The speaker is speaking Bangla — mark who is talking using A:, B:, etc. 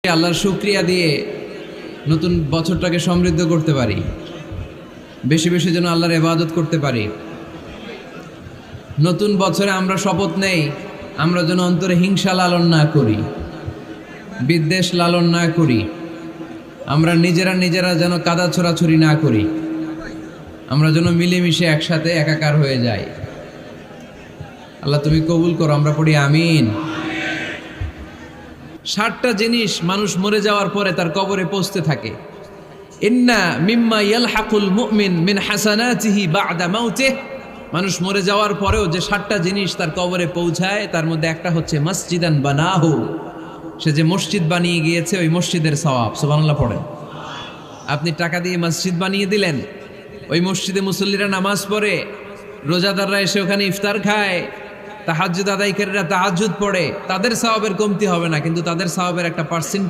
A: আল্লাহর শুকরিয়া দিয়ে নতুন বছরটাকে সমৃদ্ধ করতে পারি, বেশি বেশি যেন আল্লাহর ইবাদত করতে পারি। নতুন বছরে আমরা শপথ নেই, আমরা যেন অন্তরে হিংসা লালন না করি, বিদ্বেষ লালন না করি, আমরা নিজেরা যেন কাদা ছোড়াছুরি না করি, আমরা যেন মিলেমিশে একসাথে একাকার হয়ে যাই। আল্লাহ তুমি কবুল করো, আমরা পড়ি আমিন। 60টা জিনিস মানুষ মরে যাওয়ার পরে তার কবরে পৌঁছতে থাকে। ইন্না মিম্মা ইয়ালহাকুল মুমিন মিন হাসানাতিহি বা'দা মাউতিহি, মানুষ মরে যাওয়ার পরেও যে 60টা জিনিস তার কবরে পৌঁছায় তার মধ্যে একটা হচ্ছে মসজিদান বানাহু, সে যে মসজিদ বানিয়ে গিয়েছে ওই মসজিদের সওয়াব। সুবহানাল্লাহ পড়েন। আপনি টাকা দিয়ে মসজিদ বানিয়ে দিলেন, ওই মসজিদে মুসল্লিরা নামাজ পড়ে, রোজাদাররা এসে ওখানে ইফতার খায়, তাহাজ্জুদ আদায়কারীরা তাহাজ্জুদ পড়ে, তাদের সওয়াবের কমতি হবে না, কিন্তু তাদের সওয়াবের একটা পার্সেন্টেজ